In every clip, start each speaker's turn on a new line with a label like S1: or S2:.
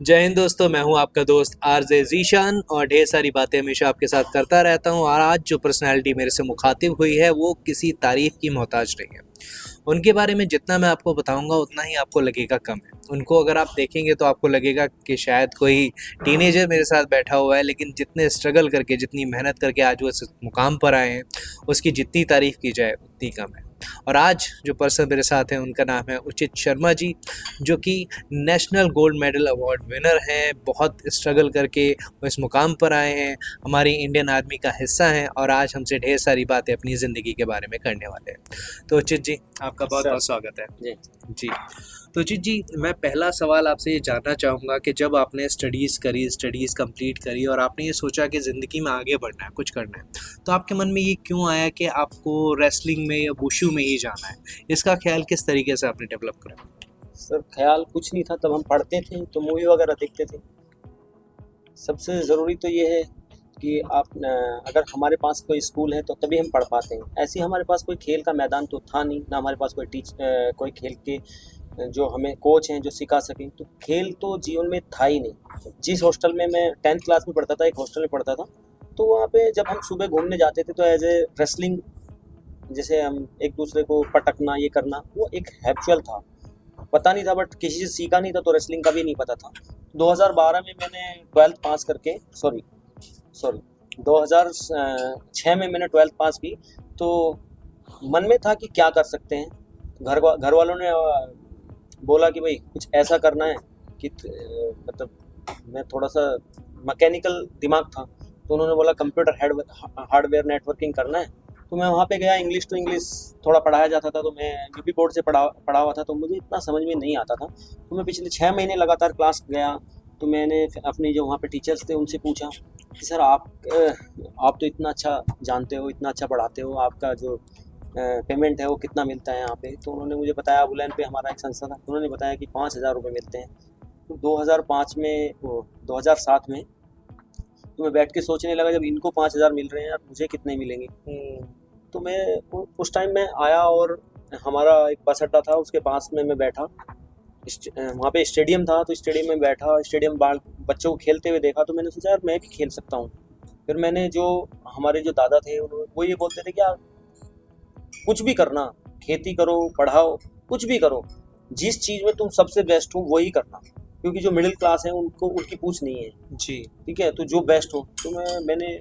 S1: जय हिंद दोस्तों, मैं हूं आपका दोस्त आरजे जीशान और ढेर सारी बातें हमेशा आपके साथ करता रहता हूं। और आज जो पर्सनैलिटी मेरे से मुखातिब हुई है वो किसी तारीफ की मोहताज नहीं है। उनके बारे में जितना मैं आपको बताऊंगा उतना ही आपको लगेगा कम है। उनको अगर आप देखेंगे तो आपको लगेगा कि शायद कोई टीनेजर मेरे साथ बैठा हुआ है, लेकिन जितने स्ट्रगल करके, जितनी मेहनत करके आज वो इस मुकाम पर आए हैं, उसकी जितनी तारीफ की जाए उतनी कम है। और आज जो पर्सन मेरे साथ हैं उनका नाम है उचित शर्मा जी, जो कि national gold medal award winner हैं। बहुत स्ट्रगल करके वो इस मुकाम पर आए हैं, हमारी इंडियन आर्मी का हिस्सा हैं और आज हमसे ढेर सारी बातें अपनी ज़िंदगी के बारे में करने वाले हैं। तो उचित जी, आपका बहुत बहुत स्वागत है।
S2: जी
S1: जी, तो उचित जी, मैं पहला सवाल आपसे ये जानना चाहूँगा कि जब आपने स्टडीज़ कंप्लीट करी और आपने ये सोचा कि ज़िंदगी में आगे बढ़ना है, कुछ करना है, तो आपके मन में ये क्यों आया कि आपको रेसलिंग में या वुशु में ही जाना है? इसका ख्याल किस तरीके से आपने डेवलप करा?
S2: सर, ख्याल कुछ नहीं था। तब हम पढ़ते थे तो मूवी वगैरह देखते थे। सबसे ज़रूरी तो ये है कि अगर हमारे पास कोई स्कूल है तो तभी हम पढ़ पाते हैं। ऐसे ही हमारे पास कोई खेल का मैदान तो था नहीं, ना हमारे पास कोई खेल के जो हमें कोच हैं जो सिखा सकें। तो खेल तो जीवन में था ही नहीं। जिस हॉस्टल में मैं 10th क्लास में पढ़ता था, एक हॉस्टल में पढ़ता था, तो वहाँ पे जब हम सुबह घूमने जाते थे तो एज ए रेसलिंग, जैसे हम एक दूसरे को पटकना, ये करना, वो एक हैबिचुअल था। पता नहीं था, बट किसी से सीखा नहीं था, तो रेसलिंग का भी नहीं पता था। 2012 में मैंने 12th पास करके सॉरी 2006 में मैंने 12th पास की। तो मन में था कि क्या कर सकते हैं। घर वालों ने बोला कि भाई कुछ ऐसा करना है कि मतलब मैं थोड़ा सा मैकेनिकल दिमाग था, तो उन्होंने बोला कंप्यूटर हार्डवेयर नेटवर्किंग करना है। तो मैं वहाँ पे गया। इंग्लिश टू इंग्लिश थोड़ा पढ़ाया जाता था, तो मैं यूपी बोर्ड से पढ़ा हुआ था, तो मुझे इतना समझ में नहीं आता था। तो मैं पिछले 6 महीने लगातार क्लास गया। तो मैंने अपने जो वहाँ पे टीचर्स थे उनसे पूछा कि सर आप तो इतना अच्छा जानते हो, इतना अच्छा पढ़ाते हो, आपका जो पेमेंट है वो कितना मिलता है यहाँ पे? तो उन्होंने मुझे बताया, अबुलैन पे हमारा एक संस्था था, उन्होंने बताया कि 5,000 रुपये मिलते हैं। तो 2005 में 2007 में तो मैं बैठ के सोचने लगा, जब इनको 5,000 मिल रहे हैं यार, मुझे कितने मिलेंगे? तो मैं उस टाइम में आया और हमारा एक बस अड्डा था, उसके पास में मैं बैठा। वहाँ पे स्टेडियम था, तो स्टेडियम में बैठा, स्टेडियम बच्चों को खेलते हुए देखा, तो मैंने सोचा यार मैं भी खेल सकता हूँ। फिर मैंने हमारे जो दादा थे वो ये बोलते थे कि यार कुछ भी करना, खेती करो, पढ़ाओ, कुछ भी करो, जिस चीज़ में तुम सबसे बेस्ट हो वही करना, क्योंकि जो मिडिल क्लास है उनको उनकी पूछ नहीं है।
S1: जी,
S2: ठीक है, तो जो बेस्ट हो। तो मैंने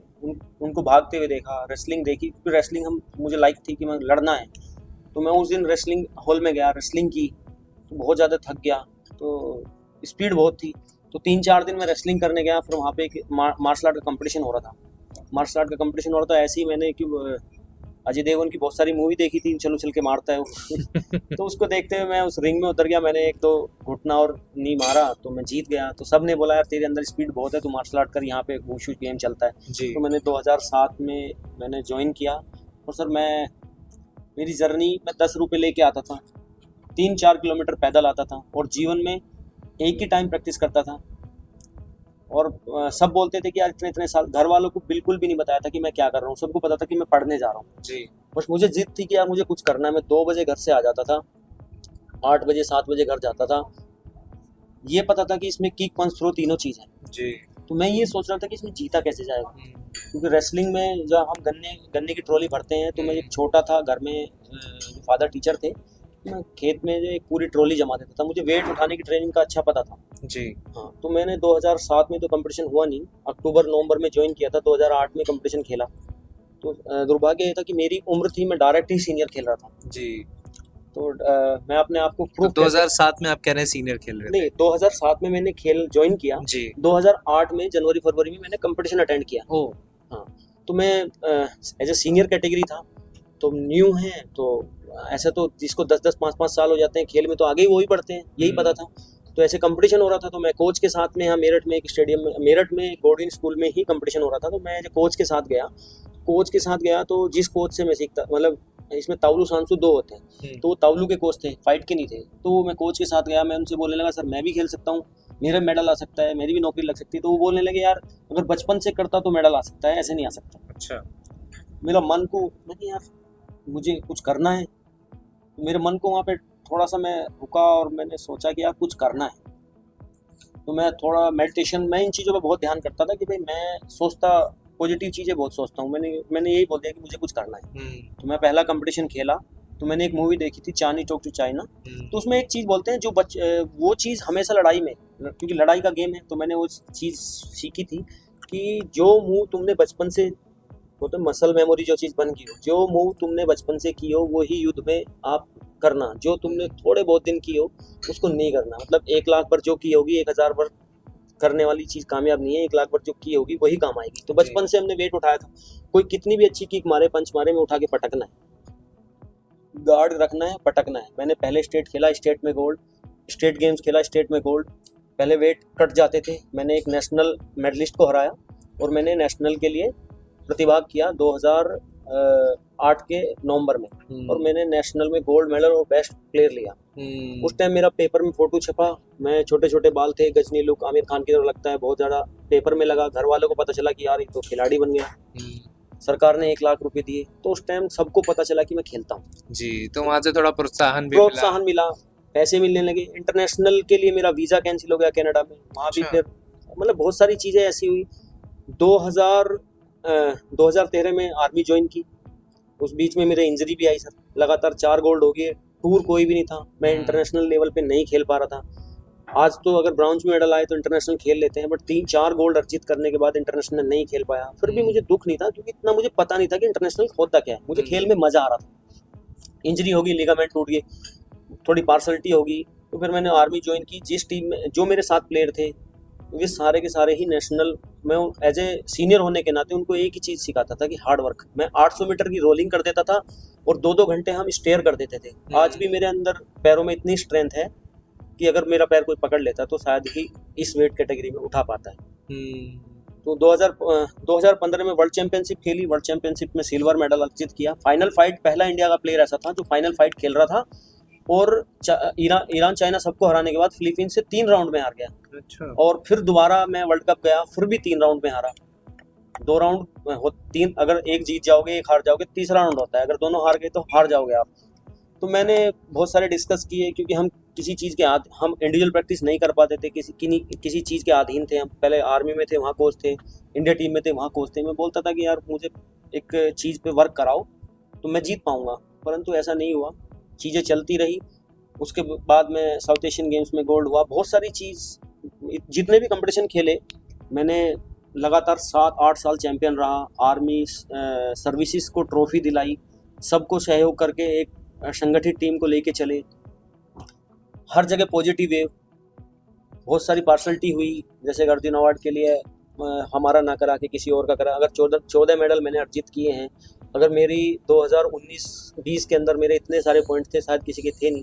S2: उनको भागते हुए देखा, रेसलिंग देखी, क्योंकि रेसलिंग मुझे लाइक थी कि मैं लड़ना है। तो मैं उस दिन रेसलिंग हॉल में गया, रेसलिंग की, तो बहुत ज़्यादा थक गया, तो स्पीड बहुत थी। तो 3-4 दिन मैं रेसलिंग करने गया। फिर वहाँ पे एक मार्शल आर्ट का कंपटीशन हो रहा था। मार्शल आर्ट का कंपटीशन हो रहा था, ऐसे ही मैंने अजय देवगन की बहुत सारी मूवी देखी थी, चल के मारता है वो तो उसको देखते हुए मैं उस रिंग में उतर गया। मैंने 1-2 घुटना और नी मारा, तो मैं जीत गया। तो सब ने बोला यार तेरे अंदर स्पीड बहुत है, तू मार्शल आर्ट कर, यहाँ पे वुशु गेम चलता है।
S1: जी,
S2: तो मैंने 2007 में मैंने ज्वाइन किया। और सर मेरी जर्नी, मैं 10 रुपये लेके आता था, 3-4 किलोमीटर पैदल आता था, और जीवन में एक ही टाइम प्रैक्टिस करता था। और सब बोलते थे कि यार इतने इतने साल, घर वालों को बिल्कुल भी नहीं बताया था कि मैं क्या कर रहा हूँ। सबको पता था कि मैं पढ़ने जा रहा हूँ।
S1: जी,
S2: बस मुझे जिद थी कि यार मुझे कुछ करना है। मैं 2 बजे घर से आ जाता था, 8 बजे 7 बजे घर जाता था। ये पता था कि इसमें किक, पंच, थ्रो तीनों चीज़ है।
S1: जी,
S2: तो मैं ये सोच रहा था कि इसमें जीता कैसे जाएगा, क्योंकि रेसलिंग में जब हम गन्ने की ट्रॉली भरते हैं, तो मैं जब छोटा था, घर में फादर टीचर थे, मैं खेत में जो एक पूरी ट्रॉली जमा देता था। मुझे वेट उठाने की ट्रेनिंग का अच्छा पता था।
S1: जी,
S2: हाँ, तो मैंने 2007 में तो कंपटीशन हुआ नहीं, अक्टूबर नवंबर में ज्वाइन किया था। 2008 में कंपटीशन खेला। तो दुर्भाग्य ये था कि मेरी उम्र थी, मैं डायरेक्ट ही सीनियर खेल रहा था।
S1: जी।
S2: तो मैं अपने आप को
S1: तो
S2: प्रूव
S1: 2007 में आप कह रहे हैं सीनियर खेल रहे
S2: नहीं,
S1: थे?
S2: 2007 में मैंने खेल ज्वाइन किया।
S1: जी।
S2: 2008 में जनवरी फरवरी में मैंने कंपटीशन अटेंड किया।
S1: ओ,
S2: हाँ, तो मैं एज ए सीनियर कैटेगरी था, तो न्यू है, तो ऐसा तो जिसको 10-10 5-5 साल हो जाते हैं खेल में, तो आगे ही वही बढ़ते हैं, यही पता था। तो ऐसे कंपटीशन हो रहा था, तो मैं कोच के साथ में यहाँ मेरठ में एक स्टेडियम में, मेरठ में गोल्डन स्कूल में ही कंपटीशन हो रहा था। तो मैं कोच के साथ गया। तो जिस कोच से मैं सीखता, मतलब इसमें तावलू सांसू 2 होते हैं, तो वो तावलू के कोच थे, फाइट के नहीं थे। तो मैं कोच के साथ गया, मैं उनसे बोलने लगा सर मैं भी खेल सकता हूँ, मेरा मेडल आ सकता है, मेरी भी नौकरी लग सकती है। तो वो बोलने लगे यार अगर बचपन से करता तो मेडल आ सकता है, ऐसे नहीं आ सकता।
S1: अच्छा,
S2: मेरा मन को, मैंने यार मुझे कुछ करना है। मेरे मन को वहाँ पे थोड़ा सा मैं रुका और मैंने सोचा कि यार कुछ करना है। तो मैं थोड़ा मेडिटेशन, मैं इन चीज़ों पे बहुत ध्यान करता था कि भाई मैं सोचता, पॉजिटिव चीज़ें बहुत सोचता हूँ। मैंने यही बोल दिया कि मुझे कुछ करना है। तो मैं पहला कंपटीशन खेला, तो मैंने एक मूवी देखी थी चांदनी चौक टू चाइना। तो उसमें एक चीज़ बोलते हैं जो वो चीज़ हमेशा लड़ाई में, क्योंकि लड़ाई का गेम है, तो मैंने वो चीज़ सीखी थी कि जो मूव तुमने बचपन से, वो तो मसल मेमोरी जो चीज़ बन गई हो, जो मूव तुमने बचपन से की हो वही युद्ध में आप करना, जो तुमने थोड़े बहुत दिन की हो उसको नहीं करना। मतलब 1,00,000 बार जो की होगी 1,000 बार करने वाली चीज़ कामयाब नहीं है, 1,00,000 बार जो की होगी वही काम आएगी। तो बचपन से हमने वेट उठाया था, कोई कितनी भी अच्छी किक मारे, पंच मारे, में उठा के पटकना है, गार्ड रखना है, पटकना है। मैंने पहले स्टेट खेला, स्टेट में गोल्ड, स्टेट गेम्स खेला, स्टेट में गोल्ड। पहले वेट कट जाते थे, मैंने एक नेशनल मेडलिस्ट को हराया और मैंने नेशनल के लिए प्रतिभाग किया 2008 के नवंबर में, और मैंने नेशनल में गोल्ड मेडल और बेस्ट प्लेयर लिया। उस टाइम मेरा पेपर में फोटो छपा, मैं छोटे छोटे बाल थे, गजनी लुक, आमिर खान की तरह लगता है, बहुत ज़्यादा पेपर में लगा। घर वालों को पता चला कि यार ये तो खिलाड़ी बन गया। सरकार ने 1,00,000 रुपए दिए, तो उस टाइम सबको पता चला कि मैं खेलता हूँ
S1: जी। तो वहाँ से थोड़ा
S2: प्रोत्साहन मिला, पैसे मिलने लगे। इंटरनेशनल के लिए मेरा वीज़ा कैंसिल हो गया कनाडा में, वहाँ भी फिर मतलब बहुत सारी चीज़ें ऐसी हुई। 2013 में आर्मी ज्वाइन की, उस बीच में मेरे इंजरी भी आई सर, लगातार 4 गोल्ड हो गए, टूर कोई भी नहीं था, मैं इंटरनेशनल लेवल पे नहीं खेल पा रहा था। आज तो अगर ब्रॉन्ज मेडल आए तो इंटरनेशनल खेल लेते हैं, बट 3-4 गोल्ड अर्जित करने के बाद इंटरनेशनल नहीं खेल पाया। फिर भी मुझे दुख नहीं था, क्योंकि इतना मुझे पता नहीं था कि इंटरनेशनल होता क्या है। मुझे खेल में मजा आ रहा था। इंजरी होगी, लिगामेंट टूट गई, थोड़ी पार्सलिटी होगी, तो फिर मैंने आर्मी ज्वाइन की। जिस टीम में जो मेरे साथ प्लेयर थे वे सारे के सारे ही नेशनल, मैं एज ए सीनियर होने के नाते उनको एक ही चीज़ सिखाता था कि हार्ड वर्क। मैं 800 मीटर की रोलिंग कर देता था और 2-2 घंटे हम स्टेयर कर देते थे। आज भी मेरे अंदर पैरों में इतनी स्ट्रेंथ है कि अगर मेरा पैर कोई पकड़ लेता तो शायद ही इस वेट कैटेगरी में उठा पाता है। तो 2015 में वर्ल्ड चैंपियनशिप खेली, वर्ल्ड चैंपियनशिप में सिल्वर मेडल अर्जित किया। फाइनल फाइट, पहला इंडिया का प्लेयर ऐसा था जो फाइनल फाइट खेल रहा था और ईरान चाइना सबको हराने के बाद फिलीपींस से 3 राउंड में हार गया।
S1: अच्छा।
S2: और फिर दोबारा मैं वर्ल्ड कप गया, फिर भी 3 राउंड में हारा। 2 राउंड 3, अगर एक जीत जाओगे एक हार जाओगे, तीसरा राउंड होता है, अगर दोनों हार गए तो हार जाओगे आप। तो मैंने बहुत सारे डिस्कस किए, क्योंकि हम किसी चीज़ के हम इंडिविजुअल प्रैक्टिस नहीं कर पाते थे, किसी चीज़ के अधीन थे। हम पहले आर्मी में थे, वहाँ कोच थे, इंडिया टीम में थे, वहाँ कोच थे। मैं बोलता था कि यार मुझे एक चीज़ पे वर्क कराओ तो मैं जीत पाऊँगा, परंतु ऐसा नहीं हुआ। चीज़ें चलती रही, उसके बाद में साउथ एशियन गेम्स में गोल्ड हुआ। बहुत सारी चीज़, जितने भी कंपटीशन खेले मैंने, लगातार 7-8 साल चैंपियन रहा। आर्मी सर्विसेज को ट्रॉफी दिलाई, सबको सहयोग करके एक संगठित टीम को लेके चले। हर जगह पॉजिटिव वेव, बहुत सारी पार्सलिटी हुई, जैसे अर्जुन अवार्ड के लिए हमारा ना करा के किसी और का करा। अगर 14 मेडल मैंने अर्जित किए हैं, अगर मेरी 2019-20 के अंदर मेरे इतने सारे पॉइंट थे, शायद किसी के थे नहीं।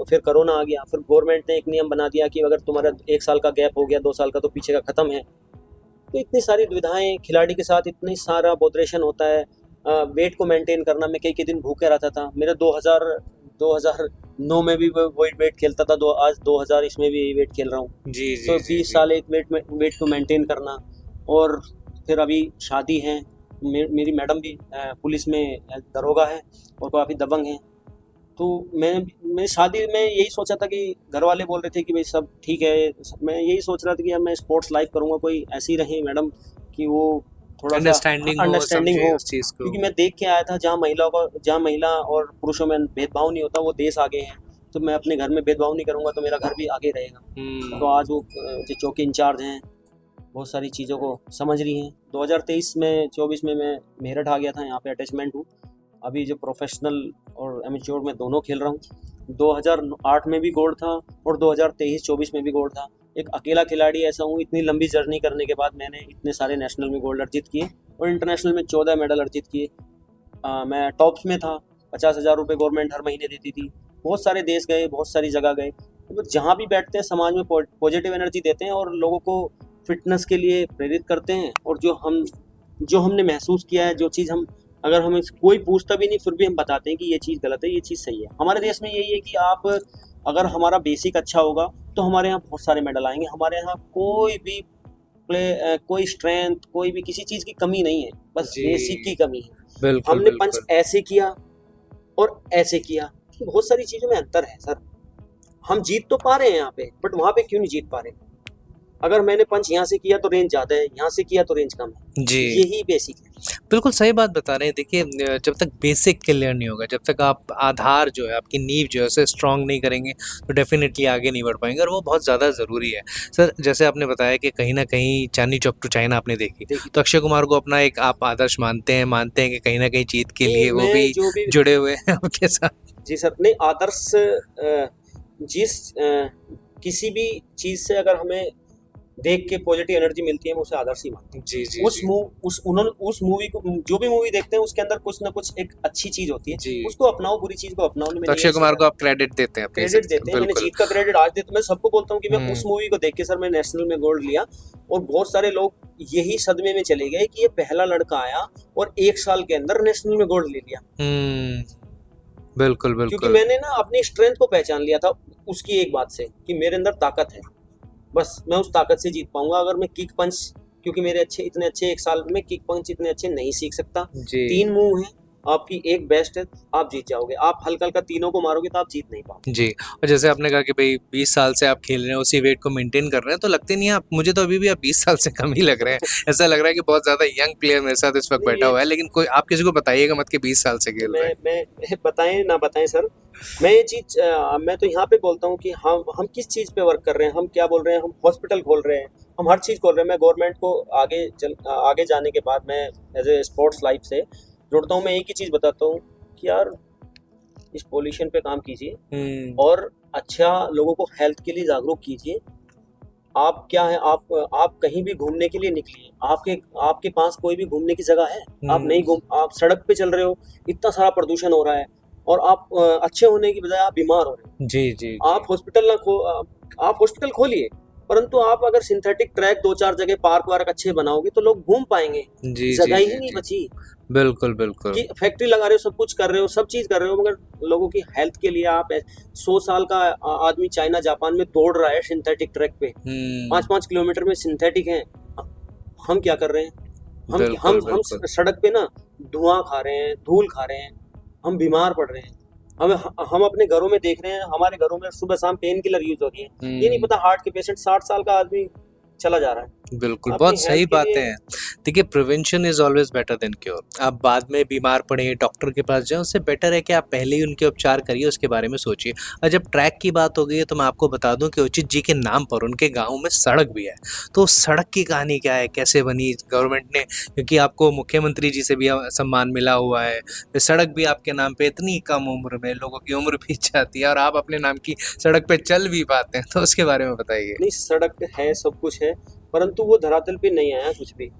S2: फिर कोरोना आ गया, फिर गवर्नमेंट ने एक नियम बना दिया कि अगर तुम्हारा 1 साल का गैप हो गया, 2 साल का, तो पीछे का ख़त्म है। तो इतनी सारी दुविधाएं, खिलाड़ी के साथ इतनी सारा बॉदरेशन होता है। वेट को मेंटेन करना, मैं कई दिन भूखे रहता था। मेरे 2009 में भी वही वेट खेलता था, आज 2000 इसमें भी वेट खेल रहा हूँ जी। तो 20 साल एक वेट को मेंटेन करना। और फिर अभी शादी है, मेरी मैडम भी पुलिस में दरोगा है और काफ़ी दबंग है। तो मैं शादी में यही सोचा था कि घर वाले बोल रहे थे कि भाई सब ठीक है, मैं यही सोच रहा था कि अब मैं स्पोर्ट्स लाइफ करूँगा, कोई ऐसी रहे मैडम कि वो थोड़ा अंडरस्टैंडिंग हो उस चीज़ को। क्योंकि मैं देख के आया था जहाँ महिला और पुरुषों में भेदभाव नहीं होता, वो देश आगे हैं। तो मैं अपने घर में भेदभाव नहीं करूँगा तो मेरा घर भी आगे रहेगा। तो आज वो जो चौकी इंचार्ज हैं बहुत सारी चीज़ों को समझ रही हैं। 2023-24 में मैं मेरठ आ गया था, यहाँ पे अटैचमेंट हूँ। अभी जो प्रोफेशनल और एमेच्योर में दोनों खेल रहा हूँ। 2008 में भी गोल्ड था और 2023-24 में भी गोल्ड था। एक अकेला खिलाड़ी ऐसा हूँ, इतनी लंबी जर्नी करने के बाद मैंने इतने सारे नेशनल में गोल्ड अर्जित किए और इंटरनेशनल में 14 मेडल अर्जित किए। मैं टॉप्स में था, 50,000 रुपये गवर्नमेंट हर महीने देती थी। बहुत सारे देश गए, बहुत सारी जगह गए। तो जहाँ भी बैठते हैं समाज में पॉजिटिव एनर्जी देते हैं और लोगों को फिटनेस के लिए प्रेरित करते हैं। और जो हमने महसूस किया है, जो चीज़ हम, अगर हमें कोई पूछता भी नहीं फिर भी हम बताते हैं कि ये चीज़ गलत है, ये चीज़ सही है। हमारे देश में यही है कि आप, अगर हमारा बेसिक अच्छा होगा तो हमारे यहाँ बहुत सारे मेडल आएंगे। हमारे यहाँ कोई भी कोई स्ट्रेंथ, कोई भी किसी चीज़ की कमी नहीं है, बस बेसिक की कमी है। हमने पंच ऐसे किया और ऐसे किया, बहुत सारी चीज़ों में अंतर है सर। हम जीत तो पा रहे हैं यहाँ पे, बट वहाँ पे क्यों नहीं जीत पा रहे? अगर मैंने पंच यहाँ से किया तो रेंज ज़्यादा है, यहाँ से किया तो रेंज कम है।
S1: जी,
S2: यही बेसिक है।
S1: बिल्कुल सही बात बता रहे हैं। देखिए जब तक बेसिक क्लियर नहीं होगा, जब तक आप आधार जो है, आपकी नींव जो है उसे स्ट्रॉन्ग नहीं करेंगे, तो डेफ़िनेटली आगे नहीं बढ़ पाएँगे और वो बहुत ज़्यादा ज़रूरी है। सर जैसे आपने बताया कि कहीं न कहीं चांदनी चौक टू चाइना आपने देखी,
S2: देखिए,
S1: तो अक्षय कुमार को अपना एक आप आदर्श मानते हैं कि कहीं न कहीं जीत के
S2: नहीं
S1: लिए वो
S2: मैं
S1: भी
S2: जो भी
S1: जुड़े हुए हैं आपके साथ?
S2: जी सर, नहीं आदर्श किसी भी चीज़ से अगर हमें देख के पॉजिटिव एनर्जी मिलती है, मैं उसे आदर्श ही मानता हूँ।
S1: जी, जी,
S2: उस
S1: जी।
S2: उस मूवी को, जो भी मूवी देखते हैं उसके अंदर कुछ ना कुछ एक अच्छी चीज़ होती है,
S1: जी।
S2: उसको अपनाओ, बुरी चीज़ को अपनाओ नहीं।
S1: तो
S2: मैंने
S1: अक्षय
S2: यही
S1: कुमार
S2: सीखा,
S1: को आप क्रेडिट देते हैं अपनी इस
S2: क्रेडिट देते हैं। मैंने
S1: बिल्कुल।
S2: जीत का क्रेडिट आज देता, मैं सबको बोलता हूँ कि मैं उस
S1: हुँ।
S2: मूवी को देख के सर मैं नेशनल में गोल्ड लिया, और बहुत सारे लोग यही सदमे में चले गए कि ये पहला लड़का आया और 1 साल के अंदर नेशनल में गोल्ड ले लिया।
S1: हुँ, बिल्कुल,
S2: क्योंकि
S1: बिल्कुल।
S2: मैंने ना अपनी स्ट्रेंथ को पहचान लिया था उसकी एक बात से कि मेरे अंदर ताकत है, बस मैं उस ताकत से जीत पाऊंगा। अगर मैं किक पंच, क्योंकि मेरे इतने अच्छे 1 साल में किक पंच इतने अच्छे नहीं सीख सकता।
S1: जी।
S2: 3 मूव हैं, आपकी एक बेस्ट है, आप जीत जाओगे। आप हल्का-हल्का तीनों को मारोगे तो आप जीत नहीं पाओगे।
S1: जी, और जैसे आपने कहा कि भई 20 साल से आप खेल रहे हैं, उसी वेट को मेंटेन कर रहे हैं, तो लगते नहीं है आप, मुझे तो अभी भी आप 20 साल से कम ही लग रहे हैं। ऐसा लग रहा है कि बहुत ज़्यादा यंग प्लेयर मेरे साथ इस वक़्त
S2: नहीं
S1: बैठा
S2: ये
S1: हुआ है, लेकिन कोई आप किसी को बताइएगा मत कि 20 साल से खेल रहे हैं।
S2: मैं बताएँ ना बताएँ सर, मैं ये चीज़ मैं तो यहाँ पे बोलता हूँ कि हम किस चीज़ पे वर्क कर रहे हैं, हम क्या बोल रहे हैं, हम हॉस्पिटल खोल रहे हैं, हम हर चीज़ खोल रहे हैं। मैं गवर्नमेंट को आगे जाने के बाद मैं एज़ ए स्पोर्ट्स लाइफ से जुड़ता हूँ। मैं एक ही चीज़ बताता हूँ कि यार इस पॉल्यूशन पे काम कीजिए
S1: हुँ,
S2: और अच्छा लोगों को हेल्थ के लिए जागरूक कीजिए। आप क्या है, आप कहीं भी घूमने के लिए निकलिए, आपके पास कोई भी घूमने की जगह है? आप नहीं
S1: हुँ।
S2: आप सड़क पे चल रहे हो, इतना सारा प्रदूषण हो रहा है और आप अच्छे होने की बजाय आप बीमार हो रहे हो।
S1: जी, जी, जी।
S2: आप हॉस्पिटल खोलिए, परंतु आप अगर सिंथेटिक ट्रैक 2-4 जगह पार्क वार्क अच्छे बनाओगे तो लोग घूम पाएंगे।
S1: जी, जी,
S2: जगह ही
S1: जी,
S2: नहीं
S1: जी।
S2: बची
S1: बिल्कुल, बिल्कुल।
S2: कि फैक्ट्री लगा रहे हो, सब कुछ कर रहे हो, सब चीज़ कर रहे हो, मगर लोगों की हेल्थ के लिए आप 100 साल का आदमी चाइना जापान में दौड़ रहा है सिंथेटिक ट्रैक पे,
S1: हुँ,
S2: 5-5 किलोमीटर में सिंथेटिक है। हम क्या कर रहे हैं?
S1: बिल्कुल,
S2: हम
S1: बिल्कुल।
S2: सड़क पे ना धुआं खा रहे हैं, धूल खा रहे हैं, हम बीमार पड़ रहे हैं। हम अपने घरों में देख रहे हैं, हमारे घरों में सुबह शाम पेन किलर यूज हो रही है। ये नहीं
S1: हुँ।
S2: पता हार्ट के पेशेंट 60 साल का आदमी चला जा रहा है।
S1: बिल्कुल,
S2: अपनी
S1: बहुत
S2: हेल्थ
S1: सही
S2: के
S1: बातें
S2: लिए
S1: हैं। देखिए prevention is always better than cure. आप बाद में बीमार पड़े, डॉक्टर के पास जाएँ, उससे बेटर है कि आप पहले ही उनके उपचार करिए, उसके बारे में सोचिए। और जब ट्रैक की बात हो गई है, तो मैं आपको बता दूँ कि उचित जी के नाम पर उनके गाँव में सड़क भी है। तो उस सड़क की कहानी क्या है, कैसे बनी गवर्नमेंट ने, क्योंकि आपको मुख्यमंत्री जी से भी सम्मान मिला हुआ है, फिर सड़क भी आपके नाम पे इतनी कम उम्र में, लोगों की उम्र बीत जाती है और आप अपने नाम की सड़क पे चल भी पाते हैं, तो उसके बारे में बताइए?
S2: नहीं, सड़क है, सब कुछ है, परंतु वो धरातल पे नहीं आया कुछ भी।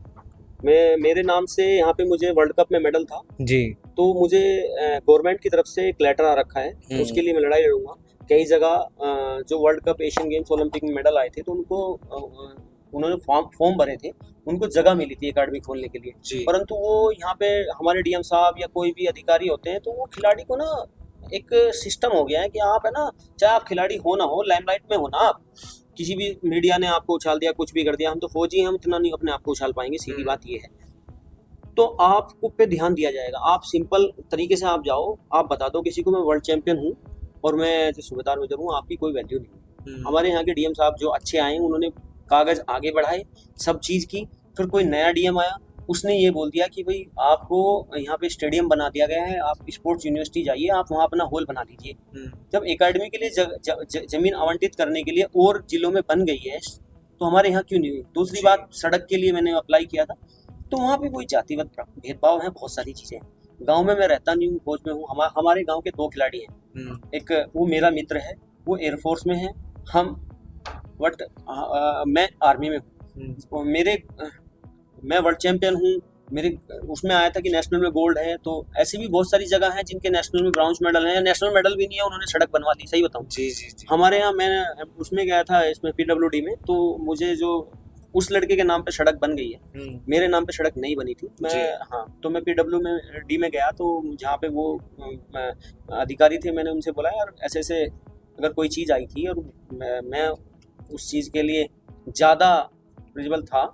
S2: मेरे नाम से यहाँ पे मुझे वर्ल्ड कप में मेडल था,
S1: जी।
S2: तो मुझे गवर्नमेंट की तरफ से एक लेटर आ रखा है,
S1: हुँ।
S2: उसके लिए मैं लड़ाई लड़ूंगा। कई जगह जो world cup, Asian games, Olympic में मेडल आए थे, तो उन्होंने फॉर्म भरे थे, उनको जगह मिली थी एकेडमी खोलने के लिए,
S1: जी।
S2: परंतु वो यहाँ पे हमारे डीएम साहब या कोई भी अधिकारी होते हैं, तो वो खिलाड़ी को ना एक सिस्टम हो गया है कि आप है ना, चाहे आप खिलाड़ी हो ना हो, लाइमलाइट में हो ना आप, किसी भी मीडिया ने आपको उछाल दिया, कुछ भी कर दिया, हम तो फौजी हैं, हम इतना नहीं अपने आप को उछाल पाएंगे, सीधी बात ये है। तो आपको पे ध्यान दिया जाएगा। आप सिंपल तरीके से आप जाओ, आप बता दो किसी को मैं वर्ल्ड चैंपियन हूँ और मैं जो सूबेदार मेजर हूँ, आपकी कोई वैल्यू नहीं है। हमारे यहाँ के डीएम साहब जो अच्छे आए, उन्होंने कागज आगे बढ़ाए, सब चीज़ की। फिर कोई नया डीएम आया, उसने ये बोल दिया कि भाई आपको यहाँ पे स्टेडियम बना दिया गया है, आप स्पोर्ट्स यूनिवर्सिटी जाइए, आप वहाँ अपना हॉल बना दीजिए। जब एकेडमी के लिए जमीन आवंटित करने के लिए और जिलों में बन गई है, तो हमारे यहाँ क्यों नहीं हुई? दूसरी बात, सड़क के लिए मैंने अप्लाई किया था, तो वहाँ पे कोई जातिगत भेदभाव है, बहुत सारी चीज़ें हैं। गांव में मैं रहता नहीं हूँ, फौज में हूँ। हमारे गांव के 2 खिलाड़ी हैं, एक वो मेरा मित्र है, वो एयरफोर्स में है, हम बट मैं आर्मी में हूँ। मैं वर्ल्ड चैंपियन हूँ, मेरे उसमें आया था कि नेशनल में गोल्ड है। तो ऐसी भी बहुत सारी जगह हैं जिनके नेशनल में ब्राउन्ज मेडल है, या नेशनल मेडल भी नहीं है, उन्होंने सड़क बनवा दी। सही बताऊँ,
S1: जी, जी, जी।
S2: हमारे यहाँ मैं उसमें गया था, इसमें PWD में, तो मुझे जो उस लड़के के नाम पे सड़क बन गई है, मेरे नाम पे सड़क नहीं बनी थी। हाँ, तो मैं PWD में गया, तो जहाँ पे वो अधिकारी थे, मैंने उनसे बोला यार ऐसे ऐसे अगर कोई चीज़ आई थी और मैं उस चीज़ के लिए ज़्यादा एलिजिबल था,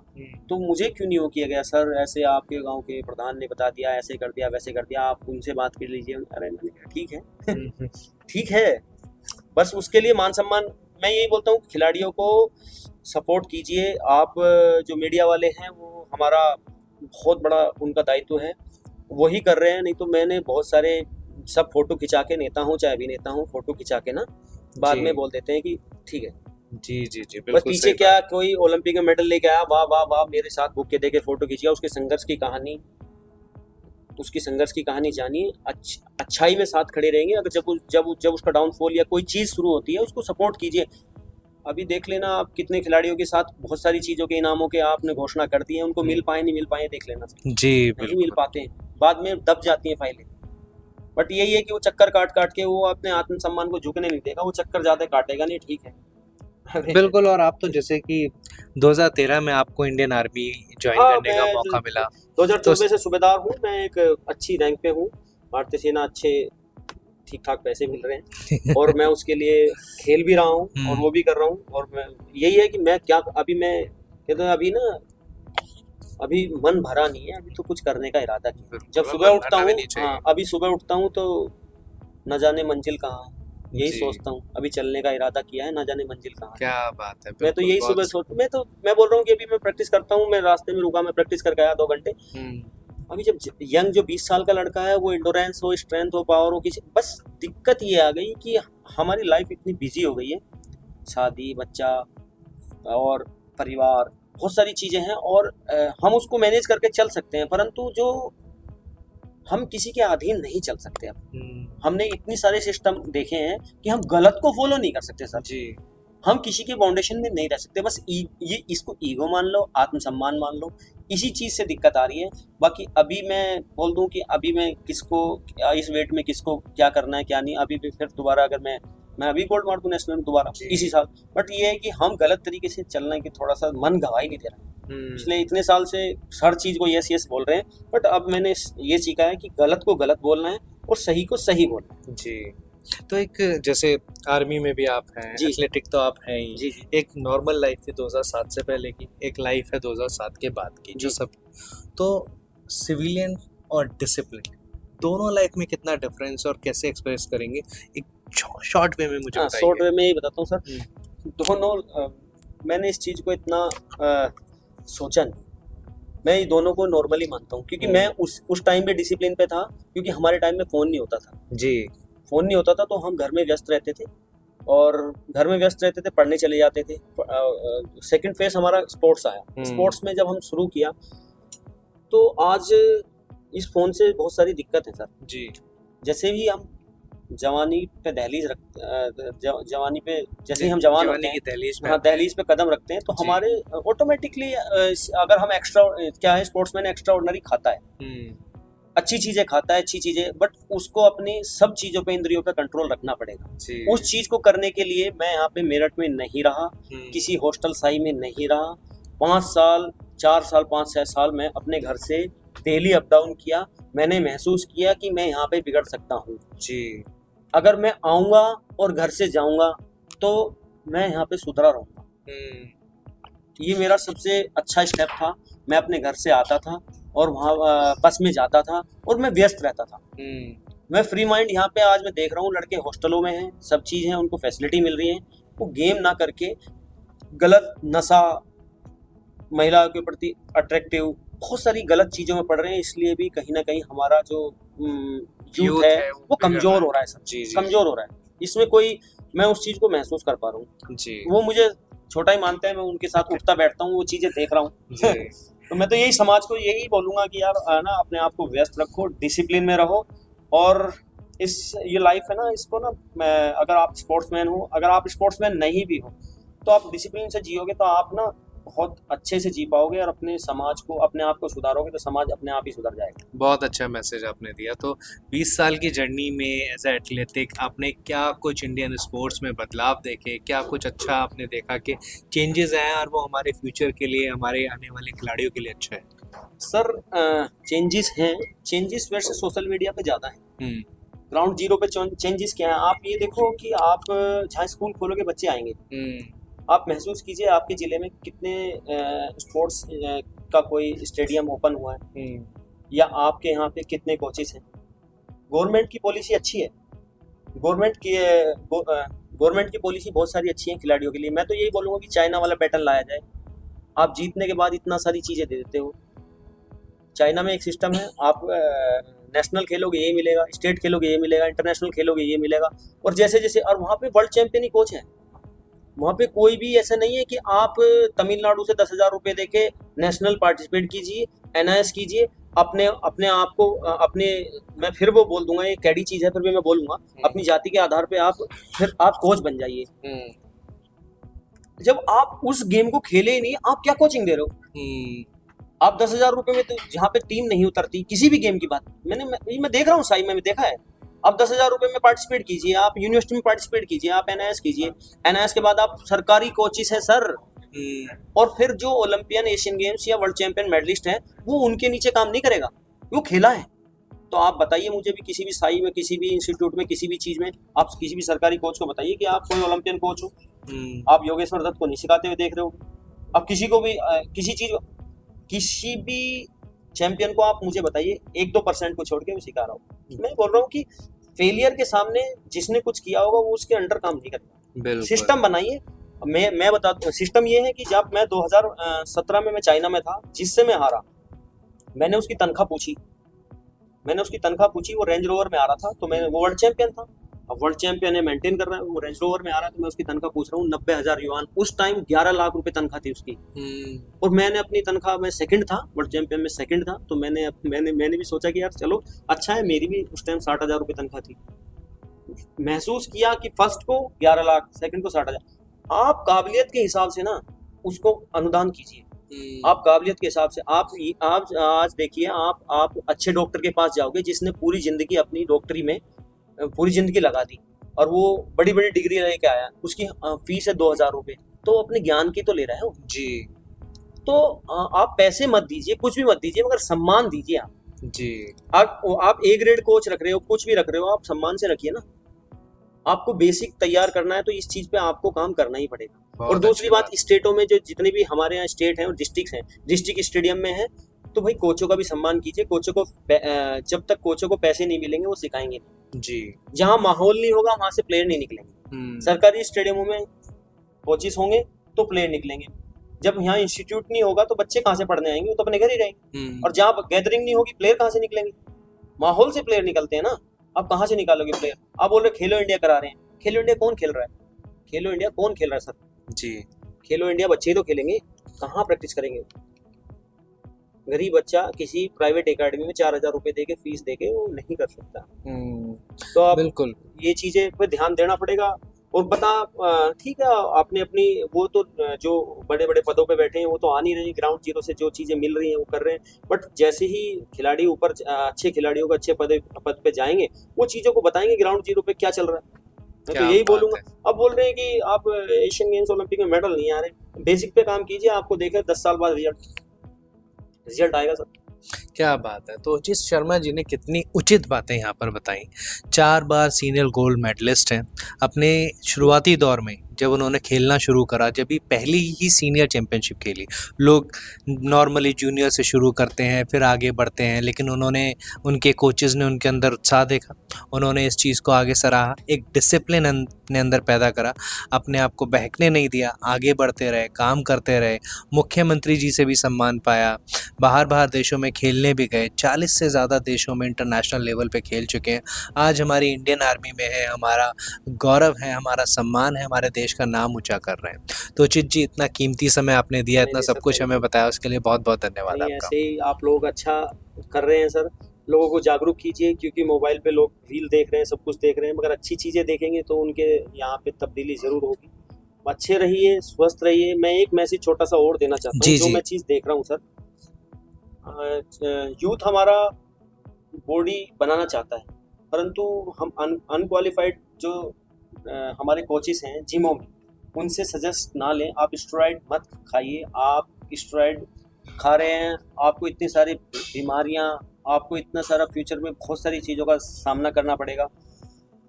S2: तो मुझे क्यों नहीं वो किया गया? सर ऐसे आपके गांव के प्रधान ने बता दिया, ऐसे कर दिया, वैसे कर दिया, आप उनसे बात कर लीजिए। अरे मैंने कहा ठीक है ठीक है, बस उसके लिए मान सम्मान। मैं यही बोलता हूँ खिलाड़ियों को सपोर्ट कीजिए। आप जो मीडिया वाले हैं वो हमारा बहुत बड़ा उनका दायित्व है, वही कर रहे हैं। नहीं तो मैंने बहुत सारे सब फोटो खिंचा के, नेता हूँ चाहे अभिनेता हूँ, फोटो खिंचा के ना बाद
S1: जी
S2: में बोल देते हैं कि ठीक है।
S1: जी जी जी,
S2: बस
S1: बिल्कुल
S2: पीछे
S1: सही
S2: क्या
S1: बात।
S2: कोई ओलंपिक में मेडल लेके आया, वाह वाह वाह, मेरे साथ बुक के देके फोटो खींचिए, उसके संघर्ष की कहानी, उसकी संघर्ष की कहानी जानिए। अच्छाई में साथ खड़े रहेंगे। अगर जब उसका डाउनफॉल या कोई चीज़ शुरू होती है उसको सपोर्ट कीजिए। अभी देख लेना आप कितने खिलाड़ियों के साथ बहुत सारी चीज़ों के इनामों के आपने घोषणा कर दी है, उनको मिल पाए नहीं मिल पाए देख लेना।
S1: जी
S2: नहीं मिल
S1: बिल्कुल।
S2: पाते हैं, बाद में दब जाती हैं फाइलें। बट यही है कि वो चक्कर काट काट के वो अपने आत्मसम्मान को झुकने नहीं देगा, वो चक्कर ज़्यादा काटेगा नहीं, ठीक है।
S1: बिल्कुल, और आप तो जैसे कि 2013 में आपको इंडियन आर्मी ज्वाइन
S2: हाँ,
S1: करने का मौका मिला, तो
S2: 2014 से सूबेदार हूँ मैं, एक अच्छी रैंक पे हूँ। भारतीय सेना, अच्छे ठीक ठाक पैसे मिल रहे हैं और मैं उसके लिए खेल भी रहा हूँ और वो भी कर रहा हूँ। और मैं यही है कि मैं क्या अभी मैं कहता हूँ अभी ना, अभी मन भरा नहीं है, अभी तो कुछ करने का इरादा किया। जब सुबह
S1: मन
S2: उठता
S1: भरना भी
S2: हूँ,
S1: नहीं चाहिए।
S2: हाँ अभी सुबह उठता हूँ तो न जाने मंजिल कहाँ है, यही
S1: जी,
S2: सोचता हूँ। अभी चलने का इरादा किया है, ना जाने मंजिल कहाँ है।
S1: क्या बात है,
S2: मैं तो
S1: बिल्कुल
S2: यही
S1: बहुत
S2: सुबह सोच मैं बोल रहा हूँ कि अभी मैं प्रैक्टिस करता हूँ, मैं रास्ते में रुका, मैं प्रैक्टिस करके आया 2 घंटे। अभी जब यंग जो 20 साल का लड़का है, वो इंडोरेंस हो, स्ट्रेंथ हो, पावर हो, किसी बस दिक्कत ये आ गई कि हमारी लाइफ इतनी बिजी हो गई है, शादी, बच्चा और परिवार, बहुत सारी चीज़ें हैं और हम उसको मैनेज करके चल सकते हैं, परंतु जो हम किसी के अधीन नहीं चल सकते। अब हमने इतनी सारे सिस्टम देखे हैं कि हम गलत को फॉलो नहीं कर सकते सर।
S1: जी
S2: हम किसी के फाउंडेशन में नहीं रह सकते। बस ये इसको ईगो मान लो, आत्मसम्मान मान लो, इसी चीज़ से दिक्कत आ रही है। बाकी अभी मैं बोल दूं कि अभी मैं किसको इस वेट में किसको क्या करना है क्या नहीं, अभी भी फिर दोबारा अगर मैं अभी गोल्ड मार दूं नेशनल में दोबारा इसी साल। बट ये है कि हम गलत तरीके से चलने की थोड़ा सा मन गवाही नहीं दे रहा है। पिछले इतने साल से हर चीज़ को यस यस बोल रहे हैं, बट अब मैंने ये सीखा है कि गलत को गलत बोलना है और सही को सही बोलना है।
S1: जी। तो एक जैसे आर्मी में भी आप हैं,
S2: जी।
S1: एथलेटिक तो आप हैं ही,
S2: जी जी
S1: एक नॉर्मल लाइफ थी 2007 से पहले की, एक लाइफ है 2007 के बाद की, जो
S2: जी।
S1: सब तो सिविलियन और डिसिप्लिन दोनों लाइफ में कितना डिफरेंस और कैसे एक्सप्रेस करेंगे, एक शॉर्ट वे में मुझे
S2: हाँ, शॉर्ट
S1: बताइए।
S2: वे में ही बताता हूँ सर। दोनों मैंने इस चीज़ को इतना सोचा नहीं। मैं ये दोनों को नॉर्मली मानता हूँ, क्योंकि मैं उस टाइम पे डिसिप्लिन पे था, क्योंकि हमारे टाइम में फ़ोन नहीं होता था।
S1: जी
S2: फ़ोन नहीं होता था तो हम घर में व्यस्त रहते थे और घर में व्यस्त रहते थे, पढ़ने चले जाते थे। सेकंड फेज हमारा स्पोर्ट्स आया। स्पोर्ट्स में जब हम शुरू किया तो आज इस फ़ोन से बहुत सारी दिक्कत है सर।
S1: जी
S2: जैसे भी हम जवानी पे दहलीज जवानी पे जैसे ही हम जवान होते
S1: जवानी
S2: हैं,
S1: की दहलीज पे
S2: हाँ
S1: आते हैं।
S2: दहलीज पे कदम रखते हैं तो
S1: जी।
S2: हमारे ऑटोमेटिकली अगर हम एक्स्ट्रा क्या है, स्पोर्ट्समैन एक्स्ट्रा ऑर्डिनरी खाता है, अच्छी चीज़ें खाता है, अच्छी चीज़ें, बट उसको अपनी सब चीज़ों पे, इंद्रियों पे कंट्रोल रखना पड़ेगा।
S1: जी
S2: उस चीज़ को करने के लिए मैं यहाँ पे मेरठ में नहीं रहा, किसी हॉस्टल साई में नहीं रहा। 5 साल 4 साल 5-6 साल मैं अपने घर से डेली अप डाउन किया। मैंने महसूस किया कि मैं यहाँ पे बिगड़ सकता हूँ।
S1: जी
S2: अगर मैं आऊँगा और घर से जाऊँगा तो मैं यहाँ पे सुधरा रहूँगा। ये मेरा सबसे अच्छा स्टेप था। मैं अपने घर से आता था और वहाँ बस में जाता था और मैं व्यस्त रहता था। मैं फ्री माइंड यहाँ पे आज मैं देख रहा हूँ, लड़के हॉस्टलों में हैं, सब चीज़ हैं, उनको फैसिलिटी मिल रही है, वो गेम ना करके गलत नशा, महिला के प्रति अट्रैक्टिव, बहुत सारी गलत चीज़ों में पड़ रहे हैं। इसलिए भी कहीं ना कहीं हमारा जो यूथ है वो कमज़ोर हो रहा है सर।
S1: जी जी
S2: कमज़ोर हो रहा है। इसमें कोई, मैं उस चीज़ को महसूस कर पा रहा हूँ।
S1: जी
S2: वो मुझे छोटा ही मानते हैं, मैं उनके साथ उठता बैठता हूँ, वो चीज़ें देख रहा हूँ।
S1: जी
S2: तो मैं तो यही समाज को यही बोलूँगा कि यार ना अपने आप को व्यस्त रखो, डिसिप्लिन में रहो। और ये लाइफ है ना, इसको ना अगर आप स्पोर्ट्समैन हो, अगर आप स्पोर्ट्समैन नहीं भी हो तो आप डिसिप्लिन से जियोगे तो आप ना बहुत अच्छे से जी पाओगे और अपने समाज को, अपने आप को सुधारोगे तो समाज अपने आप ही सुधर जाएगा।
S1: बहुत अच्छा मैसेज आपने दिया। तो 20 साल की जर्नी में एज ए एथलेटिक आपने क्या कुछ इंडियन स्पोर्ट्स में बदलाव देखे, क्या कुछ अच्छा आपने देखा कि चेंजेस आए और वो हमारे फ्यूचर के लिए, हमारे आने वाले खिलाड़ियों के लिए अच्छा है?
S2: सर चेंजेस हैं, चेंजेस वैसे सोशल मीडिया पे ज़्यादा है। ग्राउंड जीरो पे चेंजेस क्या है, आप ये देखो कि आप जहाँ स्कूल खोलोगे बच्चे आएंगे, आप महसूस कीजिए आपके ज़िले में कितने स्पोर्ट्स का कोई स्टेडियम ओपन हुआ है, या आपके यहाँ पे कितने कोचेस हैं। गवर्नमेंट की पॉलिसी अच्छी है, गवर्नमेंट की गवर्नमेंट की पॉलिसी बहुत सारी अच्छी है खिलाड़ियों के लिए। मैं तो यही बोलूँगा कि चाइना वाला पैटर्न लाया जाए। आप जीतने के बाद इतना सारी चीज़ें दे देते हो। चाइना में एक सिस्टम है, आप नेशनल खेलोगे ये मिलेगा, स्टेट खेलोगे ये मिलेगा, इंटरनेशनल खेलोगे ये मिलेगा, और जैसे जैसे, और वहाँ पे वर्ल्ड चैंपियन ही कोच है। वहाँ पे कोई भी ऐसा नहीं है कि आप तमिलनाडु से 10,000 रुपये दे के नेशनल पार्टिसिपेट कीजिए, NIS कीजिए, अपने अपने आप को अपने, मैं फिर वो बोल दूंगा, ये कैडी चीज़ है, फिर भी मैं बोलूँगा, अपनी जाति के आधार पे आप फिर आप कोच बन जाइए। जब आप उस गेम को खेले ही नहीं, आप क्या कोचिंग दे रहे हो? आप 10,000 रुपये में, तो जहाँ पे टीम नहीं उतरती किसी भी गेम की बात, मैं देख रहा हूँ साई में देखा है। आप 10,000 रुपये में पार्टिसिपेट कीजिए, आप यूनिवर्सिटी में पार्टिसिपेट कीजिए, आप NIS कीजिए, NIS के बाद आप सरकारी कोचिस हैं सर, और फिर जो ओलंपियन, एशियन गेम्स या वर्ल्ड चैंपियन मेडलिस्ट हैं, वो उनके नीचे काम नहीं करेगा, वो खेला है। तो आप बताइए मुझे भी, किसी भी साई में, किसी भी इंस्टीट्यूट में, किसी भी चीज़ में, आप किसी भी सरकारी कोच को बताइए कि आप कोई ओलंपियन कोच हो। आप योगेश्वर दत्त को नहीं सिखाते हुए देख रहे हो। अब किसी को भी किसी भी चैंपियन को आप मुझे बताइए 1-2% को छोड़ के मैं सिखा रहा हूँ। मैं बोल रहा हूँ कि फेलियर के सामने जिसने कुछ किया होगा वो उसके अंडर काम नहीं करता। सिस्टम बनाइए। मैं बताता हूँ, सिस्टम ये है कि जब मैं 2017 में मैं चाइना में था, जिससे मैं हारा, मैंने उसकी तनख्वाह पूछी, वो रेंज रोवर में आ रहा था, तो मैं, वो वर्ल्ड चैंपियन था, अब वर्ल्ड चैंपियन है, मेंटेन कर रहा है, वो रेंज रोवर में आ रहा है, तो मैं उसकी तनख्वाह पूछ रहा हूँ 90,000 युआन। उस टाइम 11 लाख रुपए तनख्वाह थी उसकी। और मैंने अपनी तनख्वाह, मैं सेकंड था, वर्ल्ड चैंपियन में सेकंड था, तो मैंने भी सोचा कि यार चलो अच्छा है, मेरी भी उस टाइम 60,000 रुपये तनख्वाह थी। महसूस किया कि फर्स्ट को 11 लाख, सेकंड को 60,000। आप काबिलियत के हिसाब से ना उसको अनुदान कीजिए। आप काबिलियत के हिसाब से, आप आज देखिए, आप अच्छे डॉक्टर के पास जाओगे जिसने पूरी जिंदगी अपनी डॉक्टरी में पूरी जिंदगी लगा दी, और वो बड़ी बड़ी डिग्री लेके आया, उसकी फीस है 2,000 रुपये, तो अपने ज्ञान की तो ले रहा है वो जी। तो आप पैसे मत दीजिए, कुछ भी मत दीजिए, मगर सम्मान दीजिए आप जी। आप A ग्रेड कोच रख रहे हो, कुछ भी रख रहे हो, आप सम्मान से रखिए ना। आपको बेसिक तैयार करना है तो इस चीज पे आपको काम करना ही पड़ेगा। और दूसरी बात, स्टेटों में जो जितने भी हमारे यहाँ स्टेट हैं और डिस्ट्रिक्ट हैं, डिस्ट्रिक्ट स्टेडियम में है, तो भाई कोचों का भी सम्मान कीजिए। कोचों को जब तक कोचों को पैसे नहीं मिलेंगे वो सिखाएंगे जी। जहाँ माहौल नहीं होगा वहां से प्लेयर नहीं निकलेंगे। सरकारी स्टेडियमों में कोचेस होंगे तो प्लेयर निकलेंगे। जब यहाँ इंस्टीट्यूट नहीं होगा तो बच्चे कहाँ से पढ़ने आएंगे, वो तो अपने घर ही रहेंगे। और जहाँ गैदरिंग नहीं होगी, प्लेयर कहाँ से निकलेंगे? माहौल से प्लेयर निकलते हैं ना। आप कहाँ से निकालोगे प्लेयर? आप बोल रहे खेलो इंडिया करा रहे हैं, खेलो इंडिया कौन खेल रहा है? खेलो इंडिया कौन खेल रहा है सर जी? खेलो इंडिया बच्चे ही तो खेलेंगे, कहाँ प्रैक्टिस करेंगे? गरीब बच्चा किसी प्राइवेट एकेडमी में 4,000 रुपए दे के फीस दे के वो नहीं कर सकता। तो आप बिल्कुल ये चीजें पे ध्यान देना पड़ेगा। और बता, ठीक है, आपने अपनी, वो तो जो बड़े बड़े पदों पे बैठे हैं वो तो आ नहीं रहे, ग्राउंड जीरो से जो चीजें मिल रही हैं वो कर रहे हैं। बट जैसे ही खिलाड़ी ऊपर, अच्छे खिलाड़ियों को अच्छे पद पे जाएंगे, वो चीजों को बताएंगे ग्राउंड जीरो पे क्या चल रहा है। मैं तो यही बोलूंगा। अब बोल रहे हैं कि आप एशियन गेम्स, ओलंपिक में मेडल नहीं आ रहे, बेसिक पे काम कीजिए, आपको देखे 10 साल बाद रिजल्ट आएगा सर।
S1: क्या बात है। तो अजीत शर्मा जी ने कितनी उचित बातें यहाँ पर बताई। 4 बार सीनियर गोल्ड मेडलिस्ट हैं। अपने शुरुआती दौर में जब उन्होंने खेलना शुरू करा, जब ही पहली ही सीनियर चैंपियनशिप खेली, लोग नॉर्मली जूनियर से शुरू करते हैं फिर आगे बढ़ते हैं, लेकिन उनके कोचेज़ ने उनके अंदर उत्साह देखा, उन्होंने इस चीज़ को आगे सराहा, एक डिसिप्लिन अपने अंदर पैदा करा, अपने आप को बहकने नहीं दिया, आगे बढ़ते रहे, काम करते रहे, मुख्यमंत्री जी से भी सम्मान पाया, बाहर देशों में खेलने भी गए, 40 से ज़्यादा देशों में इंटरनेशनल लेवल पे खेल चुके हैं। आज हमारी इंडियन आर्मी में है, हमारा गौरव है, हमारा सम्मान है, हमारे देश का नाम ऊंचा कर रहे हैं। तो उचित जी, इतना कीमती समय आपने दिया, इतना सब कुछ हमें बताया, उसके लिए बहुत बहुत धन्यवाद आपका।
S2: ऐसे ही आप लोग अच्छा कर रहे हैं सर, लोगों को जागरूक कीजिए, क्योंकि मोबाइल पे लोग रील देख रहे हैं, सब कुछ देख रहे हैं, मगर अच्छी चीज़ें देखेंगे तो उनके यहाँ पे तब्दीली ज़रूर होगी। अच्छे रहिए, स्वस्थ रहिए। मैं एक मैसेज छोटा सा और देना चाहता हूँ, जो मैं चीज़ देख रहा हूँ सर, यूथ हमारा बॉडी बनाना चाहता है, परंतु हम अनक्वालिफाइड जो हमारे कोचेस हैं जिमों में, उनसे सजेस्ट ना लें। आप स्टेरॉइड मत खाइए। आप स्टेरॉइड खा रहे हैं, आपको इतनी सारी बीमारियां, आपको इतना सारा फ्यूचर में बहुत सारी चीज़ों का सामना करना पड़ेगा।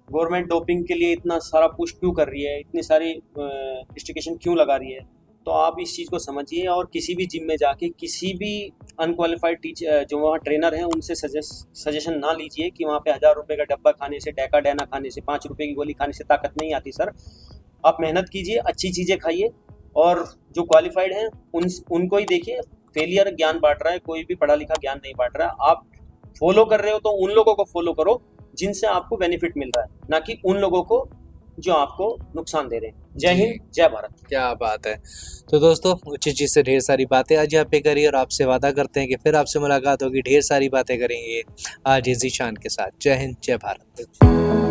S2: गवर्नमेंट डोपिंग के लिए इतना सारा पुश क्यों कर रही है, इतनी सारी रिस्ट्रिक्शन क्यों लगा रही है? तो आप इस चीज़ को समझिए और किसी भी जिम में जाके किसी भी अनक्वालिफाइड टीचर जो वहाँ ट्रेनर हैं उनसे सजेशन ना लीजिए कि वहाँ पे 1000 रुपये का डब्बा खाने से, डेकाडेना खाने से, 5 रुपये की गोली खाने से ताकत नहीं आती सर। आप मेहनत कीजिए, अच्छी चीज़ें खाइए और जो क्वालिफाइड हैं उनको ही देखिए। फेलियर ज्ञान बांट रहा है, कोई भी पढ़ा लिखा ज्ञान नहीं बांट रहा है। आप फॉलो कर रहे हो तो उन लोगों को फॉलो करो जिनसे आपको बेनिफिट मिल रहा है, ना कि उन लोगों को जो आपको नुकसान दे रहे हैं। जय हिंद, जय भारत।
S1: क्या बात है। तो दोस्तों उचित जी से ढेर सारी बातें आज यहाँ पे करी और आपसे वादा करते हैं कि फिर आपसे मुलाकात होगी, ढेर सारी बातें करेंगे आज ज़ीशान के साथ। जय हिंद, जय भारत।